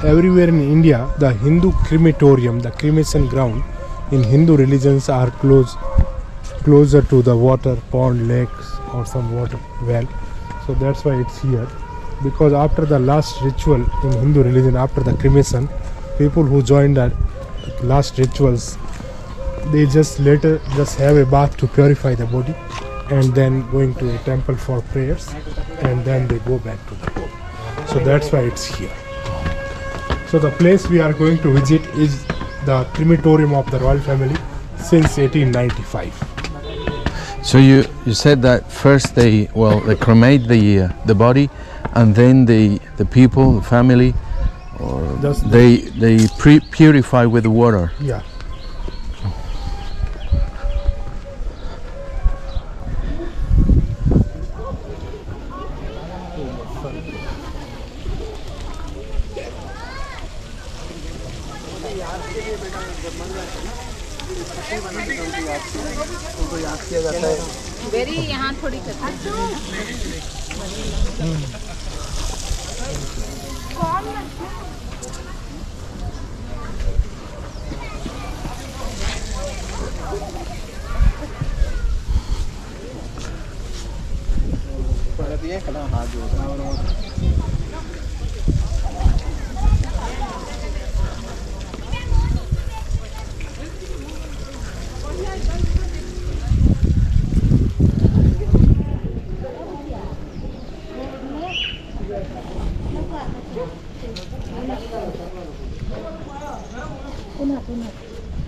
everywhere in India, the Hindu crematorium, the cremation ground in Hindu religions are closer to the water, pond, lakes, or some water well. So that's why it's here. Because after the last ritual in Hindu religion, after the cremation, people who join the last rituals, they just later just have a bath to purify the body, and then going to a temple for prayers, and then they go back to the home. So that's why it's here. So the place we are going to visit is the crematorium of the royal family since 1895. So you said that first they cremate the body, and then the people, the family, or Just they purify with the water. Yeah. Very यहाँ थोड़ी करते हैं।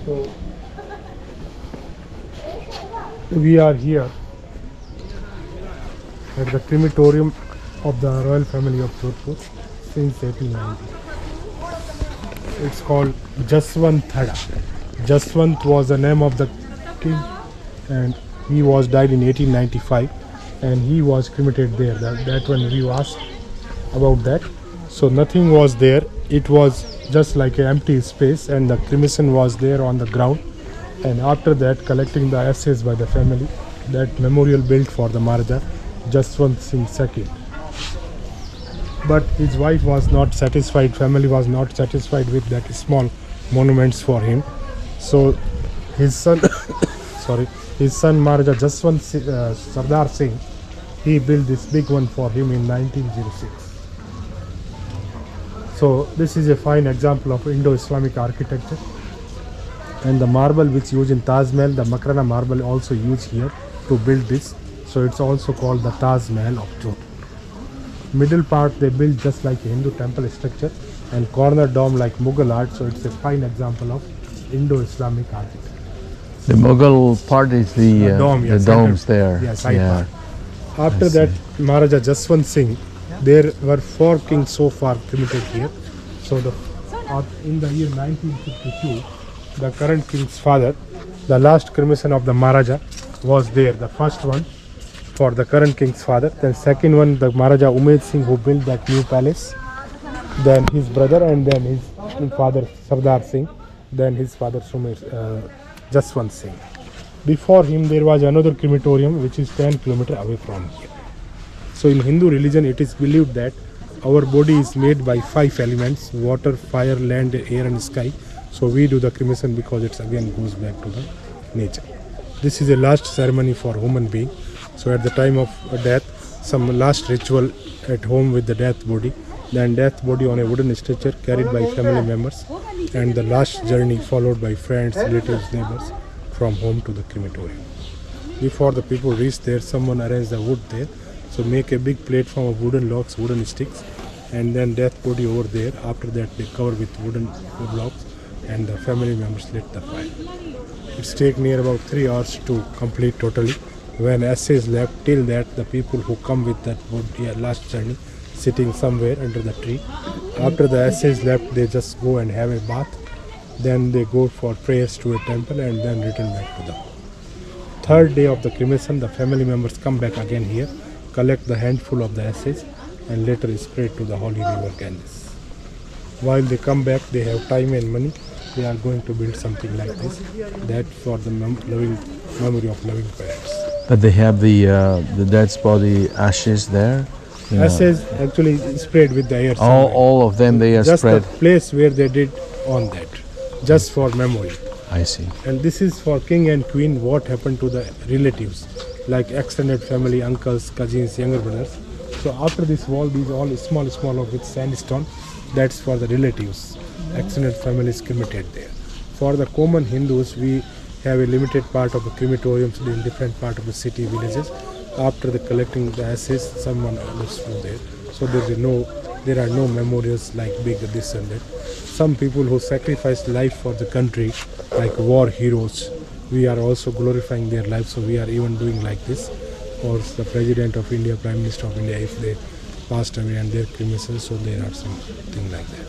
So we are here at the crematorium of the royal family of Jodhpur since 1890. It's called Jaswant Thada. Jaswant was the name of the king, and he was died in 1895, and he was cremated there. That when we asked about that, so nothing was there. It was just like an empty space, and the cremation was there on the ground. And after that, collecting the ashes by the family, that memorial built for the Maharaja Jaswant Singh II. But his wife was not satisfied, family was not satisfied with that small monuments for him. So his son, his son Maharaja Jaswant Sardar Singh, he built this big one for him in 1906. So this is a fine example of Indo-Islamic architecture. And the marble which used in Taj Mahal, the Makrana marble also used here to build this. So it's also called the Taj Mahal of Jodhpur. Middle part they built just like a Hindu temple structure, and corner dome like Mughal art. So it's a fine example of Indo-Islamic architecture. The Mughal part is the dome, yes, domes there. Yes, yeah. After that, Maharaja Jaswant Singh, there were 4 kings so far cremated here. So in the year 1952, the current king's father, the last cremation of the Maharaja was there. The first one for the current king's father. Then second one, the Maharaja Umed Singh, who built that new palace. Then his brother, and then his father Sardar Singh. Then his father Jaswant Singh. Before him, there was another crematorium which is 10 kilometers away from here. So in Hindu religion, it is believed that our body is made by 5 elements: water, fire, land, air, and sky. So we do the cremation because it again goes back to the nature. This is a last ceremony for human being. So at the time of death, some last ritual at home with the death body, then death body on a wooden stretcher carried by family members, and the last journey followed by friends, relatives, neighbors from home to the crematorium. Before the people reach there, someone arranged the wood there. So make a big platform of wooden logs, wooden sticks, and then death body over there. After that, they cover with wooden blocks, and the family members lit the fire. It's take near about 3 hours to complete totally. When ashes left, till that the people who come with that body last journey sitting somewhere under the tree. After the ashes left, they just go and have a bath. Then they go for prayers to a temple and then return back to the home. Third day of the cremation, the family members come back again here, collect the handful of the ashes, and later spread to the holy river Ganges. While they come back, they have time and money. They are going to build something like this, that for the memory of loving parents. But they have the dead body ashes there. Yeah. Ashes actually spread with the air. All, somewhere. all of them, they are Just spread. the place where they did on that, just for memory. I see. And this is for king and queen, what happened to the relatives, like extended family, uncles, cousins, younger brothers. So after this wall, these all small of with sandstone, that's for the relatives, extended families cremated there. For the common Hindus, we have a limited part of the crematoriums in different part of the city, villages. After the collecting the ashes, someone lives from there. So there are no memorials like big this and that. Some people who sacrificed life for the country, like war heroes, we are also glorifying their lives. So we are even doing like this. Or the President of India, Prime Minister of India, if they passed away and their cremation, so there are something like that.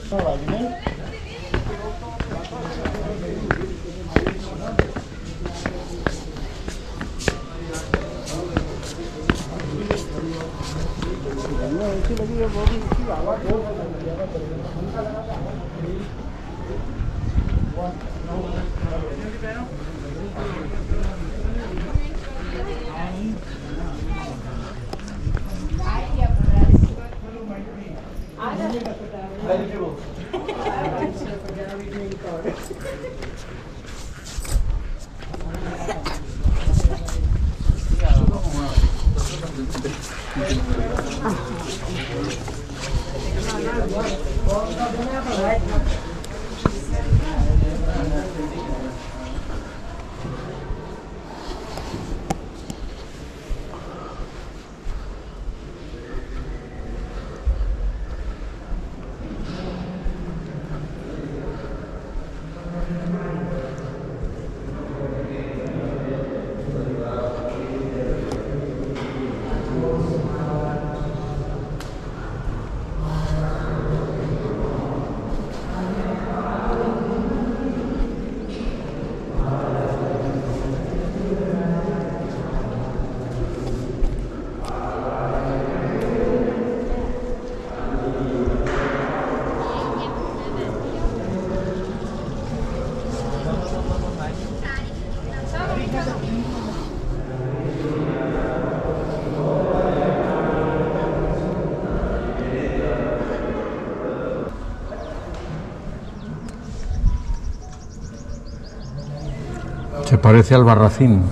Se parece al Barracín.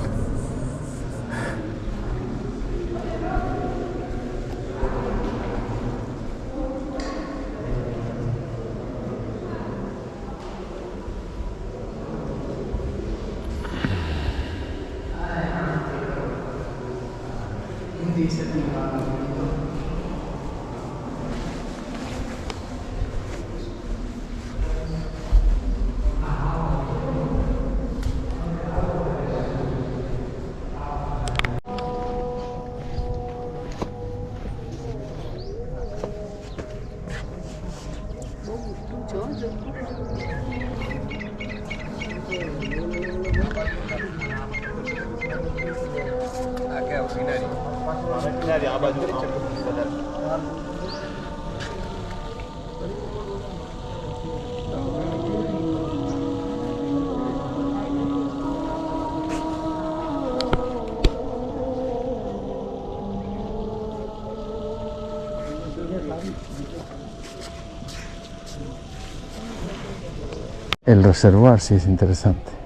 El reservoir sí es interesante.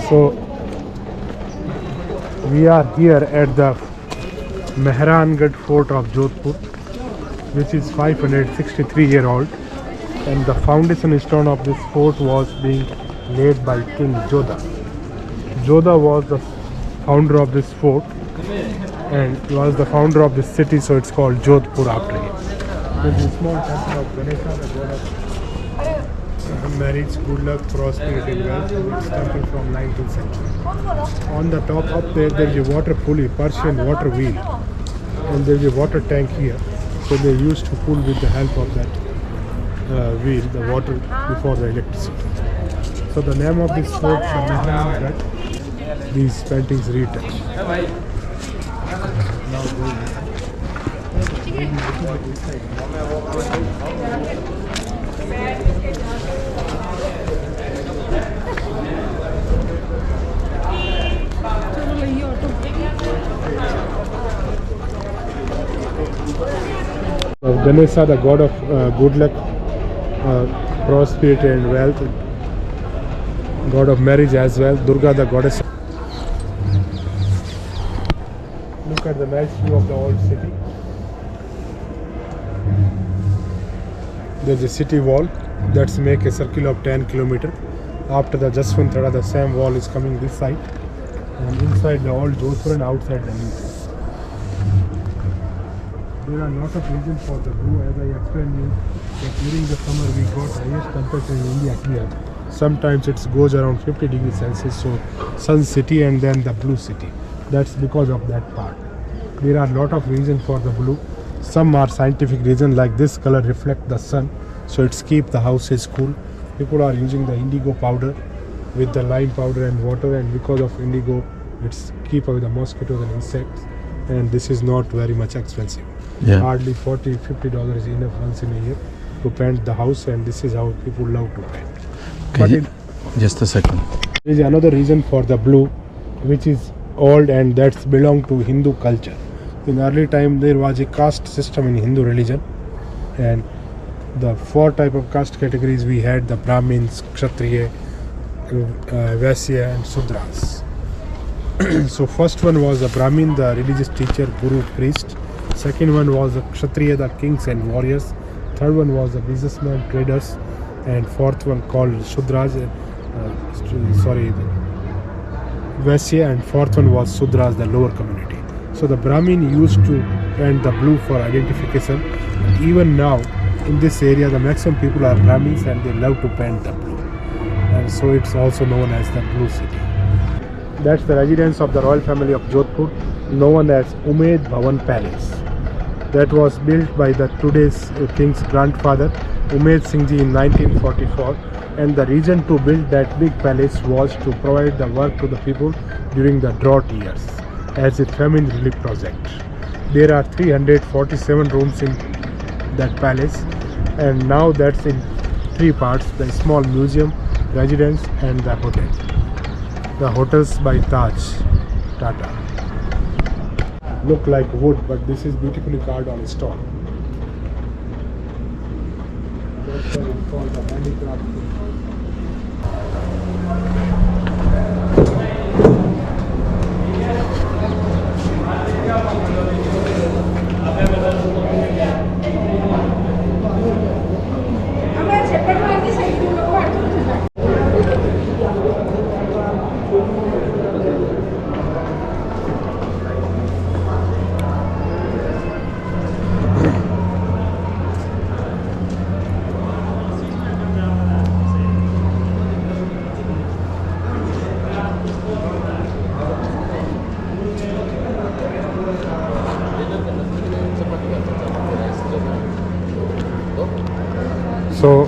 So we are here at the Mehrangarh Fort of Jodhpur, which is 563-year-old, and the foundation stone of this fort was being laid by King Jodha. Jodha was the founder of this fort and was the founder of this city, so it's called Jodhpur after him. There's a small temple of Ganesha, the god of marriage, good luck, prosperity, wealth. It's temple from 19th century. On the top up there, there is a water pulley, Persian water wheel, and there is a water tank here. So they used to pull with the help of that wheel, the water before the electricity. So the name of this fort is that these paintings retouch. Now Ganesha, the god of good luck, prosperity and wealth, god of marriage as well. Durga, the goddess. Look at the nice view of the old city. There's a city wall that's make a circle of 10 kilometers. After the Jaswantara, the same wall is coming this side, and inside the old Jodhpur and outside the new. There are a lot of reasons for the blue, as I explained you, that during the summer we got highest temperature in India here. Sometimes it goes around 50 degrees Celsius, so sun city and then the blue city. That's because of that part. There are a lot of reasons for the blue. Some are scientific reasons, like this color reflect the sun, so it's keep the houses cool. People are using the indigo powder with the lime powder and water, and because of indigo, it's keep away the mosquitoes and insects. And this is not very much expensive. Yeah. Hardly $40-50 is enough once in a year to paint the house, and this is how people love to paint. But Just a second. there is another reason for the blue, which is old and that's belong to Hindu culture. In early time there was a caste system in Hindu religion, and the 4 type of caste categories we had: the Brahmins, Kshatriya, Vaisya and Sudras. So first one was the Brahmin, the religious teacher, guru, priest. Second one was the Kshatriya, the kings and warriors. Third one was the businessmen, traders, and fourth one called Shudras, Vaisya, and fourth one was Sudras, the lower community. So the Brahmin used to paint the blue for identification. And even now in this area the maximum people are Brahmins and they love to paint the blue. And so it's also known as the blue city. That's the residence of the royal family of Jodhpur, known as Umaid Bhavan Palace. That was built by the today's king's grandfather, Umaid Singh Ji, in 1944. And the reason to build that big palace was to provide the work to the people during the drought years as a famine relief project. There are 347 rooms in that palace, and now that's in 3 parts: the small museum, residence and the hotel. The hotels by Taj Tata. Look like wood, but this is beautifully carved on stone. That's why it's called the handicraft. So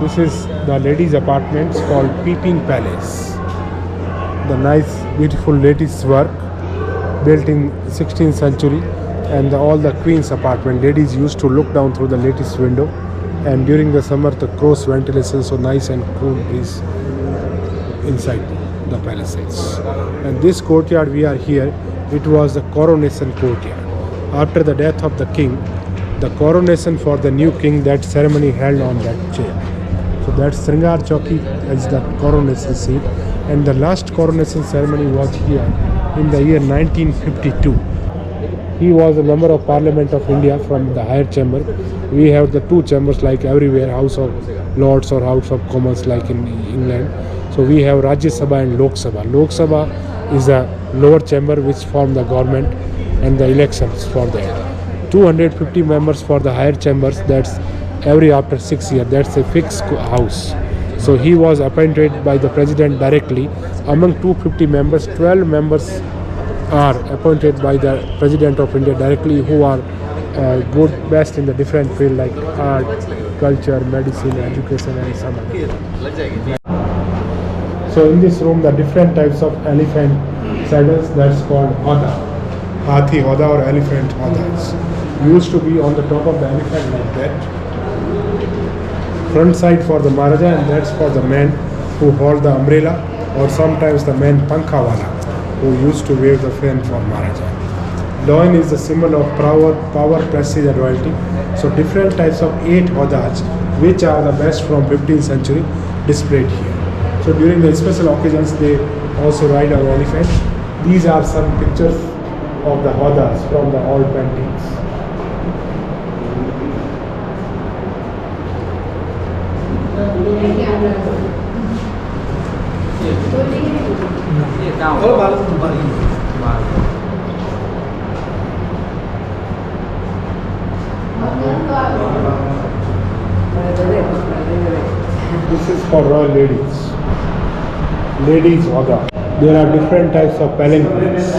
this is the ladies' apartments called Peeping Palace. The nice, beautiful ladies' work built in 16th century, and all the queen's apartment. Ladies used to look down through the lattice window, and during the summer the cross ventilation, so nice and cool breeze inside the palaces. And this courtyard we are here, it was the coronation courtyard. After the death of the king, the coronation for the new king, that ceremony held on that chair. So that Sringar Chowki is the coronation seat, and the last coronation ceremony was here in the year 1952. He was a member of Parliament of India from the higher chamber. We have the 2 chambers like everywhere, House of Lords or House of Commons like in England. So we have Rajya Sabha and Lok Sabha. Lok Sabha is a lower chamber which form the government and the elections for that. 250 members for the higher chambers, that's every after 6 years. That's a fixed house. So he was appointed by the president directly. Among 250 members, 12 members are appointed by the president of India directly, who are good, best in the different field like art, culture, medicine, education, and some other. So in this room, the different types of elephant saddles, that's called hoda, hathi hoda or elephant hodas, used to be on the top of the elephant like that. Front side for the Maharaja, and that's for the man who hold the umbrella, or sometimes the man pankhawala who used to wave the fan for Maharaja. Loin is the symbol of power, prestige and royalty. So different types of 8 hodas, which are the best from 15th century, displayed here. So during the special occasions, they also ride our elephant. These are some pictures of the hodas from the old paintings. This is for royal ladies. Ladies hoda. There are different types of palanquins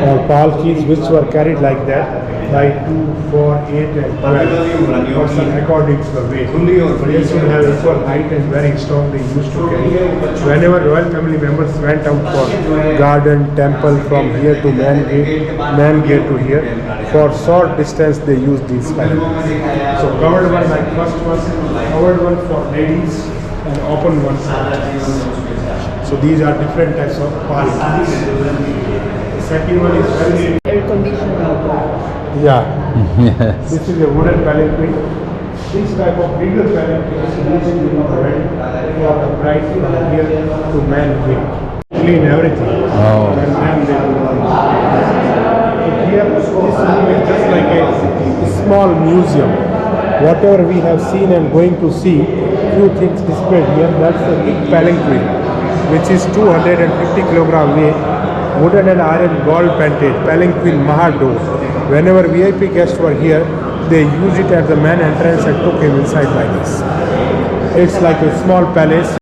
or palkis which were carried like that, by 2, 4, 8 and 12 person according to the weight. They should have equal height and very strong they used to carry. Whenever royal family members went out for garden, temple, from here to man gate to here, for short distance they used these palanquins. So covered one like first one, covered one for ladies and open one for ladies. So these are different types of palkis. The second one is very Air conditioned. yeah. This is a wooden palanquin. This type of bigger palanquin is usually provided for the bride from here to man gate. Clean everything. Oh. And then they do so here, this room is just like a small museum. Whatever we have seen and going to see, few things displayed here. That's a big palanquin, which is 250 kilogram weight, wooden and iron gold painted palanquin Mahado. Whenever VIP guests were here, they used it at the main entrance and took him inside like this. It's like a small palace.